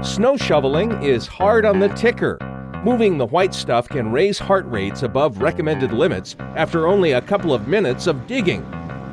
Snow shoveling is hard on the ticker. Moving the white stuff can raise heart rates above recommended limits after only a couple of minutes of digging.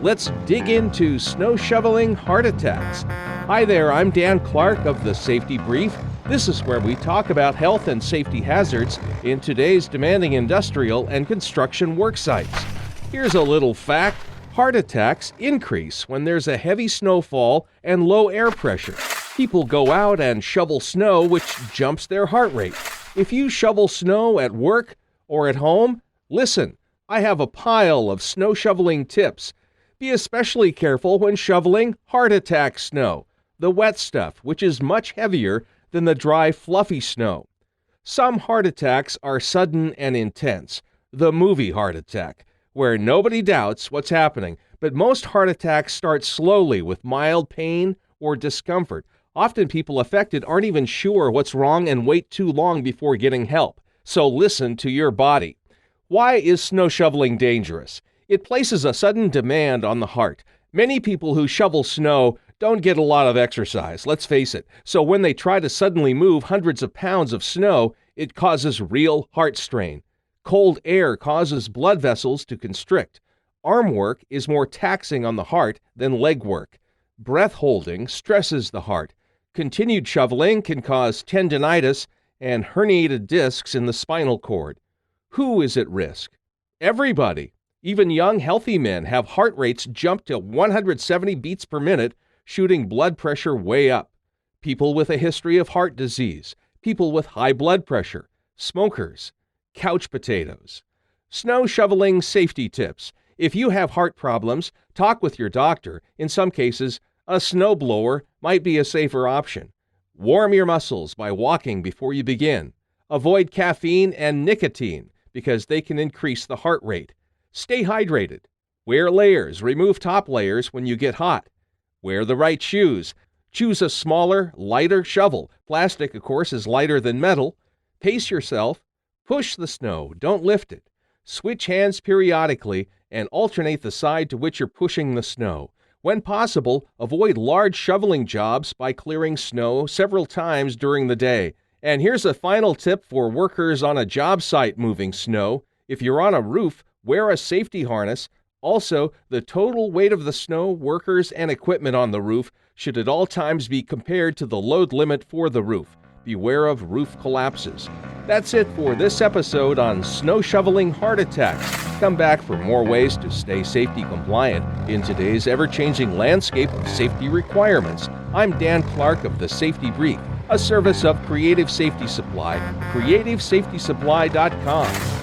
Let's dig into snow shoveling heart attacks. Hi there, I'm Dan Clark of the Safety Brief. This is where we talk about health and safety hazards in today's demanding industrial and construction work sites. Here's a little fact. Heart attacks increase when there's a heavy snowfall and low air pressure. People go out and shovel snow, which jumps their heart rate. If you shovel snow at work or at home, listen, I have a pile of snow shoveling tips. Be especially careful when shoveling heart attack snow, the wet stuff, which is much heavier than the dry, fluffy snow. Some heart attacks are sudden and intense, the movie heart attack, where nobody doubts what's happening, but most heart attacks start slowly with mild pain or discomfort. Often people affected aren't even sure what's wrong and wait too long before getting help. So listen to your body. Why is snow shoveling dangerous? It places a sudden demand on the heart. Many people who shovel snow don't get a lot of exercise, let's face it. So when they try to suddenly move hundreds of pounds of snow, it causes real heart strain. Cold air causes blood vessels to constrict. Arm work is more taxing on the heart than leg work. Breath holding stresses the heart. Continued shoveling can cause tendinitis and herniated discs in the spinal cord. Who is at risk? Everybody. Even young, healthy men have heart rates jump to 170 beats per minute, shooting blood pressure way up. People with a history of heart disease, people with high blood pressure, smokers, couch potatoes. Snow shoveling safety tips. If you have heart problems, talk with your doctor. In some cases, a snowblower might be a safer option. Warm your muscles by walking before you begin. Avoid caffeine and nicotine because they can increase the heart rate. Stay hydrated. Wear layers. Remove top layers when you get hot. Wear the right shoes. Choose a smaller, lighter shovel. Plastic, of course, is lighter than metal. Pace yourself. Push the snow. Don't lift it. Switch hands periodically and alternate the side to which you're pushing the snow. When possible, avoid large shoveling jobs by clearing snow several times during the day. And here's a final tip for workers on a job site moving snow. If you're on a roof, wear a safety harness. Also, the total weight of the snow, workers, and equipment on the roof should at all times be compared to the load limit for the roof. Beware of roof collapses. That's it for this episode on snow shoveling heart attacks. Come back for more ways to stay safety compliant in today's ever-changing landscape of safety requirements. I'm Dan Clark of the Safety Brief, a service of Creative Safety Supply, creativesafetysupply.com.